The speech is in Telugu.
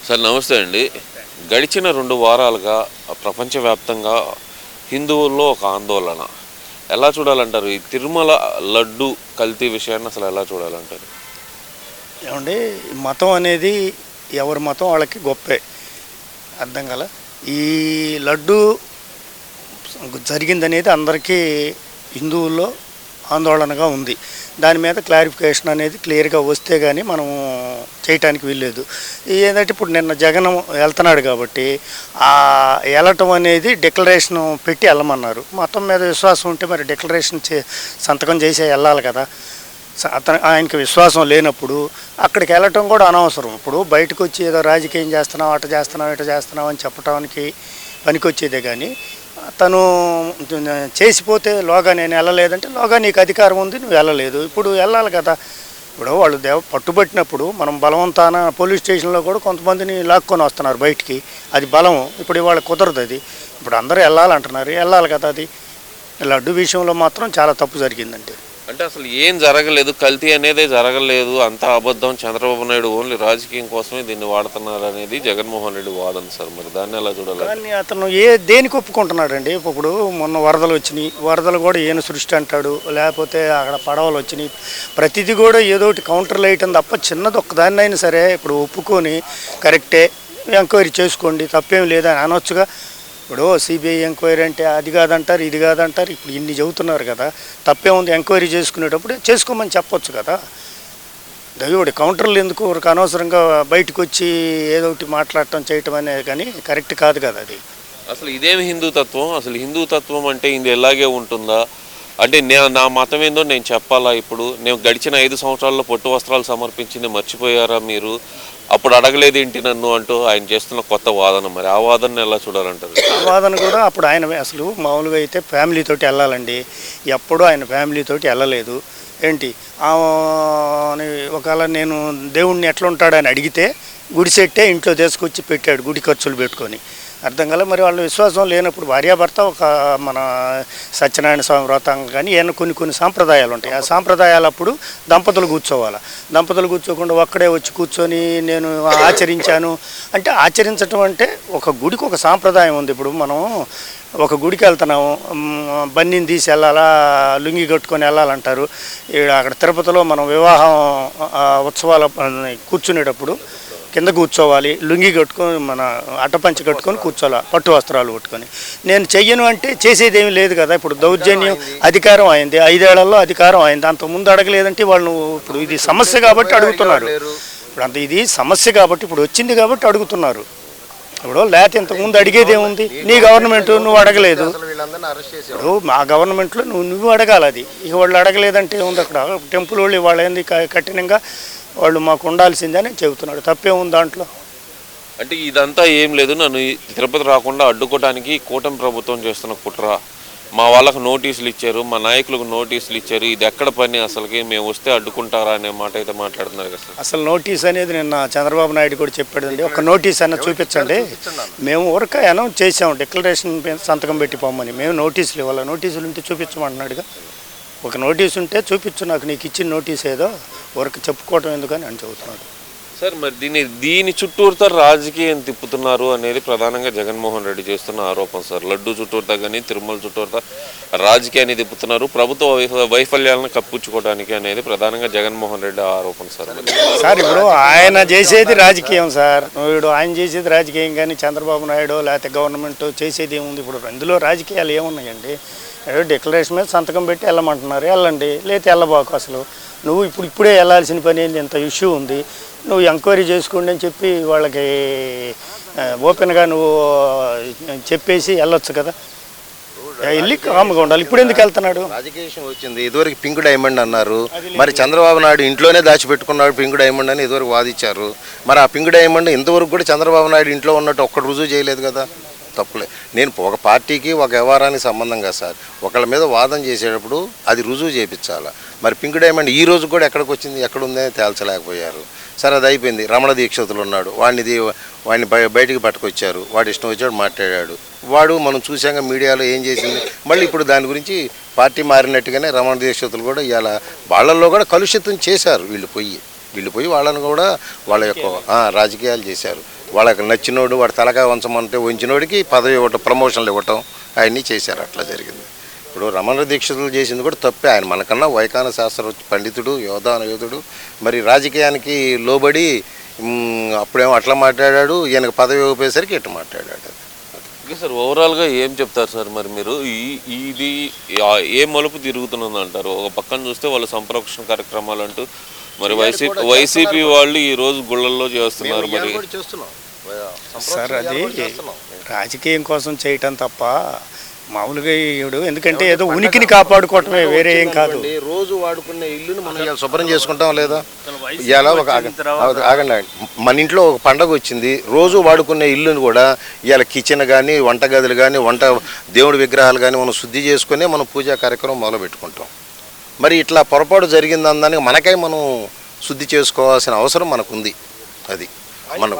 సార్ నమస్తే అండి. గడిచిన 2 వారాలుగా ప్రపంచవ్యాప్తంగా హిందువుల్లో ఒక ఆందోళన. ఎలా చూడాలంటారు? ఈ తిరుమల లడ్డు కల్తీ విషయాన్ని అసలు ఎలా చూడాలంటారు? ఏమండి, మతం అనేది ఎవరి మతం వాళ్ళకి గొప్పే. అర్థం కల ఈ లడ్డు జరిగిందనేది అందరికీ హిందువుల్లో ఆందోళనగా ఉంది. దాని మీద క్లారిఫికేషన్ అనేది క్లియర్గా వస్తే కానీ మనం చేయటానికి వీల్లేదు. ఏంటంటే ఇప్పుడు నిన్న జగన్ వెళ్తున్నాడు కాబట్టి ఆ వెళ్ళటం అనేది డిక్లరేషన్ పెట్టి వెళ్ళమన్నారు. మతం మీద విశ్వాసం ఉంటే మరి డిక్లరేషన్ సంతకం చేసే వెళ్ళాలి కదా. ఆయనకి విశ్వాసం లేనప్పుడు అక్కడికి వెళ్ళటం కూడా అనవసరం. ఇప్పుడు బయటకు వచ్చి ఏదో రాజకీయం చేస్తున్నాం, అట చేస్తున్నాం, ఇట చేస్తున్నాం అని చెప్పడానికి పనికొచ్చేదే కానీ తను చేసిపోతే లోగా నేను వెళ్ళలేదంటే లోగా నీకు అధికారం ఉంది, నువ్వు వెళ్ళలేదు. ఇప్పుడు వెళ్ళాలి కదా. ఇప్పుడు వాళ్ళు పట్టుబట్టినప్పుడు మనం బలవంతాన పోలీస్ స్టేషన్లో కూడా కొంతమందిని లాక్కొని వస్తున్నారు బయటికి. అది బలం. ఇప్పుడు ఇవాళ కుదరదు. అది ఇప్పుడు అందరూ వెళ్ళాలంటున్నారు, వెళ్ళాలి కదా. అది లడ్డు విషయంలో మాత్రం చాలా తప్పు జరిగిందండి. అంటే అసలు ఏం జరగలేదు, కల్తీ అనేది జరగలేదు, అంతా అబద్ధం, చంద్రబాబు నాయుడు ఓన్లీ రాజకీయం కోసమే దీన్ని వాడుతున్నారు అనేది జగన్మోహన్ రెడ్డి వాదన సార్. మరి దాన్ని ఎలా చూడాలి? కానీ అతను దేనికి ఒప్పుకుంటున్నాడండి? ఇప్పుడు మొన్న వరదలు వచ్చినాయి, వరదలు కూడా ఏను సృష్టి అంటాడు, లేకపోతే అక్కడ పడవలు వచ్చినాయి. ప్రతిదీ కూడా ఏదో ఒకటి కౌంటర్లు వేయటం తప్ప చిన్నది ఒక్కదాన్నైనా సరే ఇప్పుడు ఒప్పుకొని కరెక్టే ఎంక్వైరీ చేసుకోండి, తప్పేం లేదని అనొచ్చుగా. ఇప్పుడు సిబిఐ ఎంక్వైరీ అంటే అది కాదంటారు, ఇది కాదంటారు. ఇప్పుడు ఇన్ని చెబుతున్నారు కదా, తప్పే ఉంది. ఎంక్వైరీ చేసుకునేటప్పుడు చేసుకోమని చెప్పొచ్చు కదా. దయవుడి కౌంటర్లు ఎందుకు అనవసరంగా బయటకు వచ్చి ఏదో ఒకటి మాట్లాడటం చేయటం అనేది కానీ కరెక్ట్ కాదు కదా. అది అసలు ఇదేమి హిందూతత్వం? అసలు హిందూతత్వం అంటే ఇది ఎలాగే ఉంటుందా? అంటే నా మతం ఏందో నేను చెప్పాలా? ఇప్పుడు నేను గడిచిన 5 సంవత్సరాల్లో పొట్టు వస్త్రాలు సమర్పించింది మర్చిపోయారా మీరు? అప్పుడు అడగలేదేంటి నన్ను అంటూ ఆయన చేస్తున్న కొత్త వాదన. మరి ఆ వాదనను ఎలా చూడాలంటారు? ఆ వాదన కూడా అప్పుడు ఆయన అసలు మామూలుగా అయితే ఫ్యామిలీతోటి వెళ్ళాలండి. ఎప్పుడూ ఆయన ఫ్యామిలీతోటి వెళ్ళలేదు. ఏంటి ఒకవేళ నేను దేవుణ్ణి ఎట్లా ఉంటాడని అడిగితే గుడి సెట్టే ఇంట్లో తీసుకొచ్చి పెట్టాడు, గుడి ఖర్చులు పెట్టుకొని. అర్థం కల. మరి వాళ్ళ విశ్వాసం లేనప్పుడు భార్యాభర్త ఒక మన సత్యనారాయణ స్వామి వ్రతం కానీ ఏమైనా కొన్ని సాంప్రదాయాలు ఉంటాయి. ఆ సాంప్రదాయాలు అప్పుడు దంపతులు కూర్చోవాలి. దంపతులు కూర్చోకుండా ఒక్కడే వచ్చి కూర్చొని నేను ఆచరించాను అంటే, ఆచరించడం అంటే ఒక గుడికి ఒక సాంప్రదాయం ఉంది. ఇప్పుడు మనం ఒక గుడికి వెళ్తున్నాము, బన్నీని తీసి వెళ్ళాలా, లుంగి కట్టుకొని వెళ్ళాలంటారు. అక్కడ తిరుపతిలో మనం వివాహం ఉత్సవాల కూర్చునేటప్పుడు కింద కూర్చోవాలి, లుంగి కట్టుకొని మన అట్టపంచి కట్టుకొని కూర్చోవాలి, పట్టు వస్త్రాలు కట్టుకొని. నేను చెయ్యను అంటే చేసేదేమీ లేదు కదా. ఇప్పుడు దౌర్జన్యం అధికారం అయింది, 5 ఏళ్లలో అధికారం అయింది. అంతకుముందు అడగలేదంటే వాళ్ళు ఇప్పుడు ఇది సమస్య కాబట్టి అడుగుతున్నారు. ఇప్పుడు అంత ఇది సమస్య కాబట్టి ఇప్పుడు వచ్చింది కాబట్టి అడుగుతున్నారు. ఇప్పుడు లేకపోతే ఇంతకుముందు అడిగేది ఏముంది? నీ గవర్నమెంట్ నువ్వు అడగలేదు. ఇప్పుడు మా గవర్నమెంట్లో నువ్వు అడగాలి. అది ఇక వాళ్ళు అడగలేదంటే ఏముంది? అక్కడ టెంపుల్ వాళ్ళు వాళ్ళు ఏంది కఠినంగా వాళ్ళు మాకు ఉండాల్సిందని చెబుతున్నాడు. తప్పేముంది దాంట్లో? అంటే ఇదంతా ఏం లేదు, నన్ను తిరుపతి రాకుండా అడ్డుకోవడానికి కూటమి ప్రభుత్వం చేస్తున్న కుట్ర. మా వాళ్ళకు నోటీసులు ఇచ్చారు, మా నాయకులకు నోటీసులు ఇచ్చారు. ఇది ఎక్కడ పని? అసలుకి మేము వస్తే అడ్డుకుంటారా అనే మాట అయితే మాట్లాడుతున్నారు కదా. అసలు నోటీస్ అనేది నిన్న చంద్రబాబు నాయుడు కూడా చెప్పాడండి. ఒక నోటీస్ అన్న చూపించండి. మేము ఊరక అనౌన్స్ చేసాము, డిక్లరేషన్ సంతకం పెట్టి పోమని. మేము నోటీసులు ఇవ్వాలి, నోటీసులు ఉంటే చూపించమంటున్నాడుగా. ఒక నోటీస్ ఉంటే చూపించు నాకు, నీకు ఇచ్చిన నోటీస్ ఏదో ఊరికి చెప్పుకోవటం ఎందుకని అని చెబుతున్నాడు సార్. మరి దీని చుట్టూరుతో రాజకీయం తిప్పుతున్నారు అనేది ప్రధానంగా జగన్మోహన్ రెడ్డి చేస్తున్న ఆరోపణ సార్. లడ్డు చుట్టూరుతా కానీ తిరుమల చుట్టూరుతా రాజకీయాన్ని తిప్పుతున్నారు, ప్రభుత్వ వైఫల్యాలను కప్పించుకోవడానికి అనేది ప్రధానంగా జగన్మోహన్ రెడ్డి ఆరోపణ సార్. సార్ ఇప్పుడు ఆయన చేసేది రాజకీయం సార్. ఇప్పుడు ఆయన చేసేది రాజకీయం కానీ చంద్రబాబు నాయుడు లేకపోతే గవర్నమెంట్ చేసేది ఏముంది? ఇప్పుడు ఇందులో రాజకీయాలు ఏమున్నాయండి? డిక్లరేషన్ మీద సంతకం పెట్టి వెళ్ళమంటున్నారు, వెళ్ళండి. లేకపోతే వెళ్ళబాకు. అసలు నువ్వు ఇప్పుడే వెళ్ళాల్సిన పని ఏంది? ఎంత ఇష్యూ ఉంది, నువ్వు ఎంక్వైరీ చేసుకోండి అని చెప్పి వాళ్ళకి ఓపెన్గా నువ్వు చెప్పేసి వెళ్ళొచ్చు కదా. వెళ్ళి కామ్గా ఉండాలి. ఇప్పుడు ఎందుకు వెళ్తున్నాడు? రాజకీయం వచ్చింది. ఇదివరకు పింక్ డైమండ్ అన్నారు, మరి చంద్రబాబు నాయుడు ఇంట్లోనే దాచిపెట్టుకున్నాడు పింక్ డైమండ్ అని ఇదివరకు వాదించారు. మరి ఆ పింక్ డైమండ్ ఇంతవరకు కూడా చంద్రబాబు నాయుడు ఇంట్లో ఉన్నట్టు ఒక్కడు రుజువు చేయలేదు కదా. తప్పులే. నేను ఒక పార్టీకి ఒక వ్యవహారానికి సంబంధం కదా సార్. ఒకళ్ళ మీద వాదన చేసేటప్పుడు అది రుజువు చేయించాలి. మరి పింక్ డైమండ్ ఈ రోజు కూడా ఎక్కడికి వచ్చింది, ఎక్కడుందని తేల్చలేకపోయారు. సరే, అది అయిపోయింది. రమణ దీక్షితులు ఉన్నాడు, వాడిని బయటికి పట్టుకొచ్చారు, వాడు ఇష్టం వచ్చాడు మాట్లాడాడు. వాడు మనం చూసాక మీడియాలో ఏం చేసింది. మళ్ళీ ఇప్పుడు దాని గురించి పార్టీ మారినట్టుగానే రమణ దీక్షితులు కూడా ఇవాళ వాళ్ళల్లో కూడా కలుషితం చేశారు. వీళ్ళు పోయి వాళ్ళని కూడా వాళ్ళ యొక్క రాజకీయాలు చేశారు. వాళ్ళకి నచ్చినోడు వాడు తలకాయ వంచమంటే వంచినోడికి పదవి ఇవ్వటం, ప్రమోషన్లు ఇవ్వటం అవన్నీ చేశారు. అట్లా జరిగింది. ఇప్పుడు రమణ దీక్షితులు చేసింది కూడా తప్పే. ఆయన మనకన్నా వైఖాన శాస్త్ర పండితుడు, యోధుడు. మరి రాజకీయానికి లోబడి అప్పుడేమో అట్లా మాట్లాడాడు, ఈయనకు పదవి ఇవ్వపోయేసరికి ఇట్లా మాట్లాడాడు. ఓకే సార్, ఓవరాల్గా ఏం చెప్తారు సార్ మరి మీరు? ఇది ఏ మలుపు తిరుగుతున్నది అంటారు? ఒక పక్కన చూస్తే వాళ్ళు సంరక్షణ కార్యక్రమాలు అంటూ మరి వైసీపీ వాళ్ళు ఈ రోజు గుళ్ళల్లో చేస్తున్నారు. మరి సార్ అది రాజకీయం కోసం చేయటం తప్ప మామూలుగా ఎందుకంటే ఏదో ఉనికిని కాపాడుకోవటమే, వేరే ఏం కాదు. రోజు వాడుకునే ఇల్లుని మనం ఇలా శుభ్రం చేసుకుంటాం లేదా? ఇలా ఒక ఆగండి, మన ఇంట్లో ఒక పండగ వచ్చింది, రోజు వాడుకునే ఇల్లుని కూడా ఇవాళ కిచెన్ కానీ, వంటగదులు కానీ, దేవుడి విగ్రహాలు కానీ మనం శుద్ధి చేసుకునే మనం పూజా కార్యక్రమం మొదలు పెట్టుకుంటాం. మరి ఇట్లా పొరపాటు జరిగిందనడానికి మనకై మనం శుద్ధి చేసుకోవాల్సిన అవసరం మనకుంది. అది మన